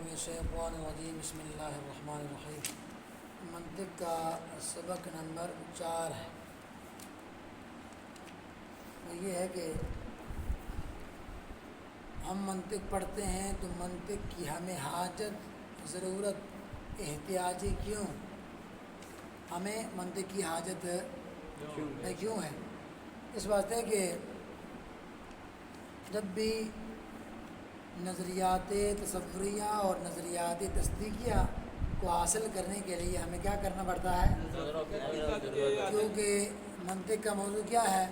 من الشیطان الرجیم بسم اللہ الرحمن الرحیم۔ منطق کا سبق نمبر 4 ہے۔ وہ یہ ہے کہ ہم منطق پڑھتے ہیں تو منطق کی ہمیں حاجت، ضرورت، احتیاجی کیوں؟ ہمیں منطق کی حاجت کیوں ہے؟ اس واسطے کہ جب بھی نظریات تصوریہ اور نظریات تصدیقیہ کو حاصل کرنے کے لیے ہمیں کیا کرنا پڑتا ہے؟ کیونکہ منطق کا موضوع کیا ہے؟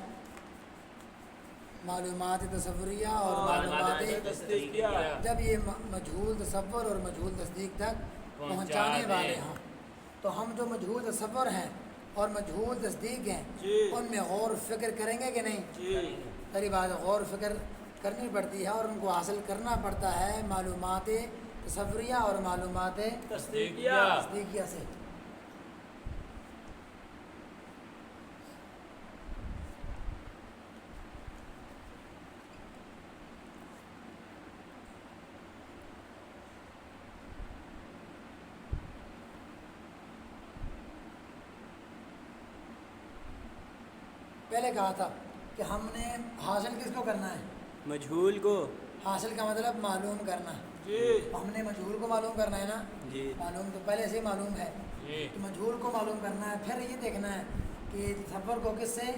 معلومات تصوریہ اور معلومات تصدیقیہ۔ جب یہ مجہول تصور اور مجہول تصدیق تک پہنچانے والے ہوں تو ہم جو مجہول تصور ہیں اور مجہول تصدیق ہیں ان میں غور و فکر کریں گے کہ نہیں؟ پہلی بات غور و فکر کرنی پڑتی ہے اور ان کو حاصل کرنا پڑتا ہے معلومات تصوریہ اور معلومات تصدیقیہ سے۔ پہلے کہا تھا کہ ہم نے حاصل کس کو کرنا ہے؟ مجہول کو۔ حاصل کا مطلب معلوم کرنا۔ ہم نے مجہول کو معلوم کرنا ہے نا؟ معلوم تو پہلے سے ہی معلوم ہے، تو مجہول کو معلوم کرنا ہے۔ پھر یہ دیکھنا ہے کہ تصور کو کس سے؟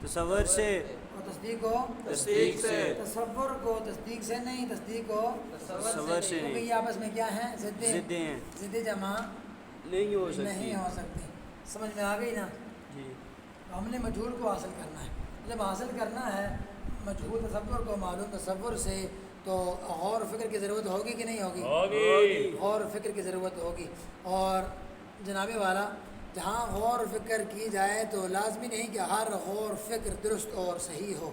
تصور سے۔ اور تصدیق کو؟ تصدیق سے۔ تصور کو تصدیق سے نہیں، تصدیق کو تصور سے کیونکہ یہ آپس میں کیا ہیں؟ ضدیں ہیں، ضد جمع نہیں ہو سکتی۔ سمجھ میں آ گئی نا؟ ہم نے مجہول کو حاصل کرنا ہے۔ جب حاصل کرنا ہے مجہول تصور کو معلوم تصور سے تو غور و فکر کی ضرورت ہوگی کہ نہیں ہوگی؟ غور و فکر کی ضرورت ہوگی۔ اور جناب والا جہاں غور و فکر کی جائے تو لازمی نہیں کہ ہر غور و فکر درست اور صحیح ہو۔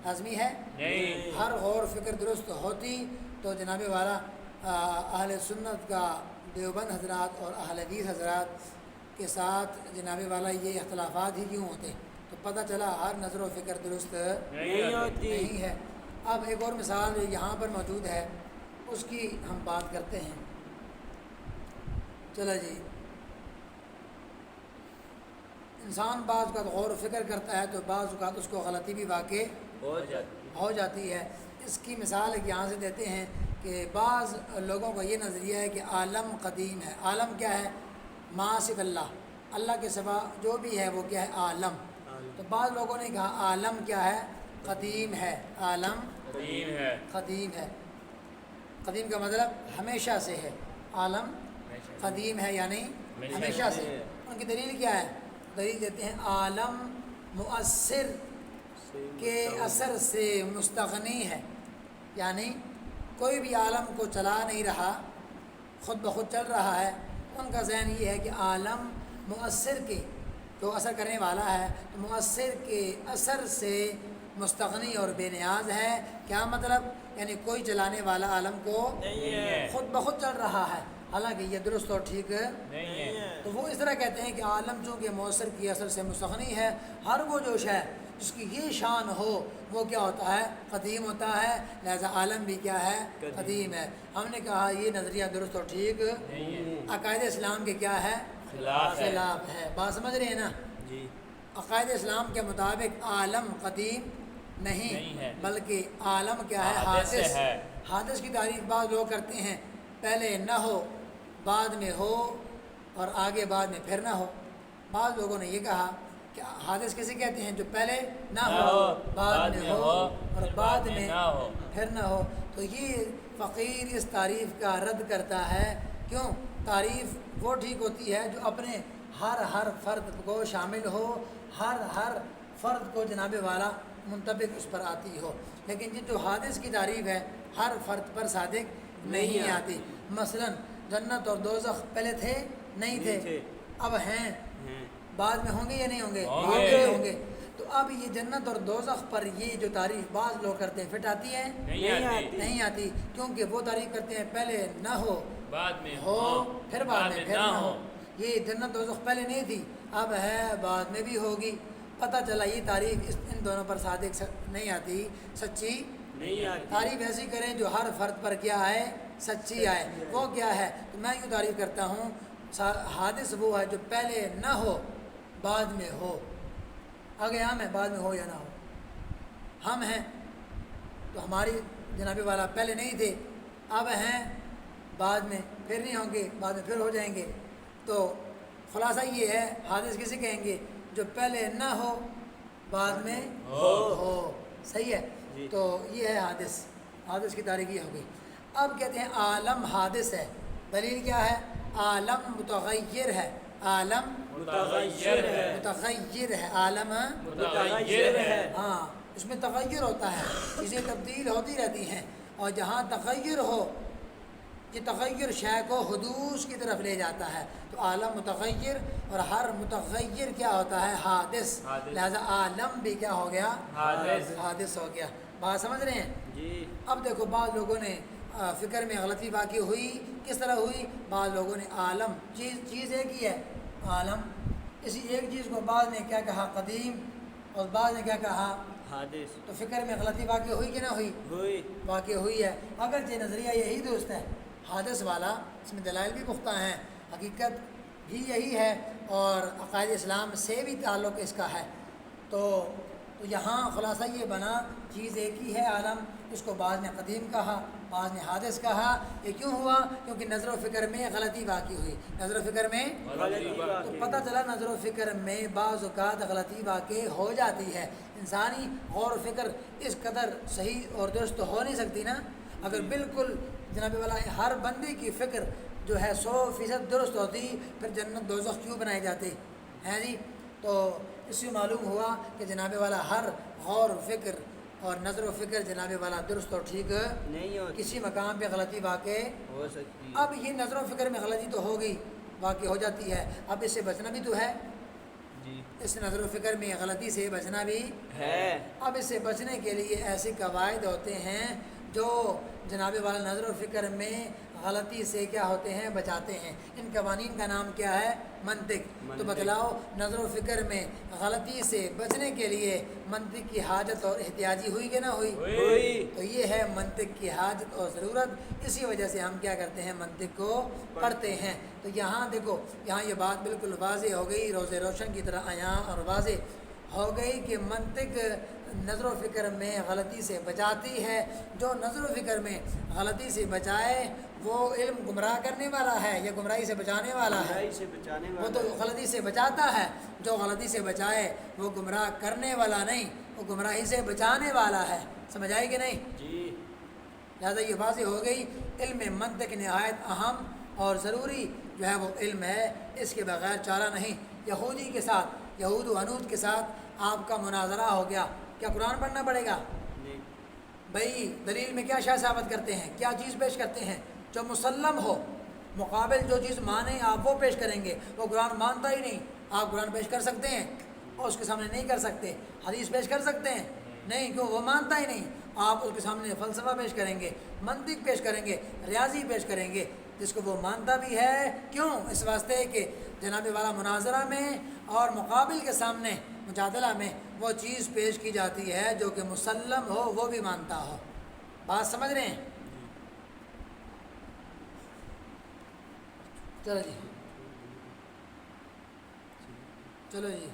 لازمی ہے؟ نہیں۔ ہر غور و فکر درست ہوتی تو جناب والا اہل سنت کا دیوبند حضرات اور اہل حدیث حضرات کے ساتھ جناب والا یہ اختلافات ہی کیوں ہوتے؟ تو پتہ چلا ہر نظر و فکر درست نہیں ہے۔ اب ایک اور مثال یہاں پر موجود ہے، اس کی ہم بات کرتے ہیں۔ چلو جی، انسان بعض اوقات غور و فکر کرتا ہے تو بعض اوقات اس کو غلطی بھی واقع ہو جاتی ہے۔ اس کی مثال یہاں سے دیتے ہیں کہ بعض لوگوں کا یہ نظریہ ہے کہ عالم قدیم ہے۔ عالم کیا ہے؟ ما صرف اللہ کے سوا جو بھی ہے وہ کیا ہے؟ عالم۔ تو بعض لوگوں نے کہا عالم کیا ہے؟ قدیم ہے۔ عالم قدیم ہے۔ قدیم کا مطلب ہمیشہ سے ہے۔ عالم قدیم ہے یعنی ہمیشہ سے۔ ان کی دلیل کیا ہے؟ دلیل دیتے ہیں عالم مؤثر کے اثر سے مستغنی ہے، یعنی کوئی بھی عالم کو چلا نہیں رہا، خود بخود چل رہا ہے۔ ان کا ذہن یہ ہے کہ عالم مؤثر کے جو اثر کرنے والا ہے تو مؤثر کے اثر سے مستغنی اور بے نیاز ہے۔ کیا مطلب؟ یعنی کوئی چلانے والا عالم کو خود بخود چل رہا ہے، حالانکہ یہ درست اور ٹھیک نہیں ہے۔ تو وہ اس طرح کہتے ہیں کہ عالم چونکہ مؤثر کی اثر سے مستغنی ہے، ہر وہ جو ہے جس کی یہ شان ہو وہ کیا ہوتا ہے؟ قدیم ہوتا ہے، لہذا عالم بھی کیا ہے؟ قدیم ہے۔ ہم نے کہا یہ نظریہ درست اور ٹھیک عقائد اسلام کے کیا ہے؟ خلاف ہے۔ بات سمجھ رہے ہیں نا؟ عقائد اسلام کے مطابق عالم قدیم نہیں بلکہ عالم کیا ہے؟ حادث۔ حادث کی تعریف بعض لوگ کرتے ہیں پہلے نہ ہو بعد میں ہو اور آگے بعد میں پھر نہ ہو۔ بعض لوگوں نے یہ کہا کہ حادث کسے کہتے ہیں؟ جو پہلے نہ ہو بعد میں ہو اور بعد میں پھر نہ ہو۔ تو یہ فقیر اس تعریف کا رد کرتا ہے۔ کیوں؟ تعریف وہ ٹھیک ہوتی ہے جو اپنے ہر فرد کو شامل ہو، ہر فرد کو جناب والا منطبق اس پر آتی ہو، لیکن یہ جو حادث کی تعریف ہے ہر فرد پر صادق نہیں آتی۔ مثلا جنت اور دوزخ پہلے تھے نہیں تھے، اب ہیں، بعد میں ہوں گے یا نہیں ہوں گے؟ ہوں گے۔ تو اب یہ جنت اور دوزخ پر یہ جو تعریف بعض لوگ کرتے ہیں فٹ آتی ہے؟ نہیں آتی، کیونکہ وہ تعریف کرتے ہیں پہلے نہ ہو بعد میں ہو پھر بعد میں پھر نہ ہو۔ یہ جنت دوزخ پہلے نہیں تھی، اب ہے، بعد میں بھی ہوگی۔ پتہ چلا یہ تعریف ان دونوں پر صادق نہیں آتی، سچی नहीं आती। तारीफ ऐसी करें जो हर फर्द पर क्या आए, सच्ची आए। वो क्या है? तो मैं यूँ तारीफ करता हूँ, हादिस वो है जो पहले ना हो बाद में हो। आगे हम हैं, बाद में हो या ना हो। हम हैं तो हमारी जनाब वाला पहले नहीं थे, अब हैं, बाद में फिर नहीं होंगे, बाद में फिर हो जाएंगे। तो खुलासा ये है, हादिस किसे कहेंगे? जो पहले ना हो बाद में हो। सही है। जी। तो ये है हादिस। हादिस की तारीफ ये हो गई। अब कहते हैं आलम हादिस है। दलील क्या है? आलम मुतग़य्यर है। आलम मुतग़य्यर है। मुतग़य्यर है। आलम मुतग़य्यर है। हाँ, इसमें तग़य्युर होता है, चीज़ें तब्दील होती रहती हैं। और जहाँ तग़य्युर हो, ये तग़य्युर शय को हुदूस की तरफ ले जाता है। तो आलम मुतग़य्यर, और हर मुतग़य्यर क्या होता है? हादिस। लिहाजा आलम भी क्या हो गया? हादिस हो गया। बात समझ रहे हैं? जी। अब देखो, बाद लोगों ने फ़िक्र में गलती वाक़ई हुई। किस तरह हुई? बाद लोगों ने आलम, चीज़ एक ही है, आलम, इसी एक चीज़ को बाद ने क्या कहा? कदीम, और बाद ने क्या कहा? हादिस। तो फ़िक्र में गलती वाक़ई हुई कि ना हुई? हुई। वाक़ई हुई है। अगर ये नज़रिया यही दुरुस्त है, हादिस वाला, इसमें दलाइल भी पुख्ता हैं, हकीकत भी यही है, और अक़ायद इस्लाम से भी ताल्लुक़ इसका है। तो यहाँ ख़ुलासा ये बना, चीज़ एक ही है आलम, इसको बाद ने कदीम कहा, बाद ने हादिस कहा। ये क्यों हुआ? क्योंकि नज़र व फ़िक्र में गलती वाक़ई हुई। नज़र व फ़िक्र में तो पता चला, नज़र व फ़िक्र में बाज़ औक़ात गलती वाक़ई हो जाती है। इंसानी गौर व फ़िक्र इस कदर सही और दुरुस्त तो हो नहीं सकती ना। अगर बिल्कुल जनाब वाला हर बंदे की फ़िक्र जो है 100% दुरुस्त होती, फिर जन्नत दोज़ख क्यों बनाए जाते हैं जी? तो इससे मालूम हुआ कि जनाब वाला हर गौर व फ़िक्र और नज़र व फ़िक्र जनाब वाला दुरुस्त और ठीक नहीं होती। किसी मकाम पे गलती वाक़ई हो सकती है। अब ये नज़र व फ़िक्र में गलती तो हो गई, वाक़ई हो जाती है। अब इससे बचना भी तो है। जी। इस नज़र व फ़िक्र में गलती से बचना भी है। अब इससे बचने के लिए ऐसे कवायद होते हैं जो जनाब वाला नज़र व फ़िक्र में गलती से क्या होते हैं? बचाते हैं। इन कवानीन का नाम क्या है? मंतिक। तो बतलाओ, नज़र व फ़िक्र में गलती से बचने के लिए मंतिक की हाजत और एहतियाजी हुई कि ना हुई? हुई। तो ये है मंतिक की हाजत और ज़रूरत। इसी वजह से हम क्या करते हैं? मंतिक को पढ़ते हैं। तो यहाँ देखो, यहाँ ये बात बिल्कुल वाज़ेह हो गई, रोज़े रोशन की तरह आया और वाज़ेह हो गई कि मंतिक नज़र व फ़िक्र में गलती से बचाती है। जो नज़र व फ़िक्र में गलती से बचाए वो इल्म गुमराह करने वाला है या गुमराही से बचाने वाला है? बुराई से बचाने वो वाला तो गलती से बचाता है। जो गलती से बचाए वो गुमराह करने वाला नहीं, वो गुमराही से बचाने वाला है। समझ आई कि नहीं? जी। लिहाजा ये वाज़ेह हो गई, इल्म मंतिक नहायत अहम और ज़रूरी जो है वो इल्म है, इसके बग़ैर चारा नहीं। यहूदी के साथ, यहूद व हनूद के साथ आपका मुनाजरा हो गया, क्या कुरान पढ़ना पड़ेगा? नहीं। भाई दलील में क्या शाह साबित करते हैं? क्या चीज़ पेश करते हैं? जो मुसल्लम हो, मुकाबिल जो चीज़ माने आप वो पेश करेंगे। वो कुरान मानता ही नहीं। आप कुरान पेश कर सकते हैं और उसके सामने नहीं कर सकते। हदीस पेश कर सकते हैं? नहीं, क्यों? वो मानता ही नहीं। आप उसके सामने फ़लसफ़ा पेश करेंगे, मंतिक पेश करेंगे, रियाजी पेश करेंगे, जिसको वो मानता भी है। क्यों? इस वास्ते कि जनाब वाला मुनाजरा में और मुकाबिल के सामने मुजादला में वो चीज़ पेश की जाती है जो कि मुसल्लम हो, वो भी मानता हो। बात समझ रहे हैं? चलो जी, चलो जी।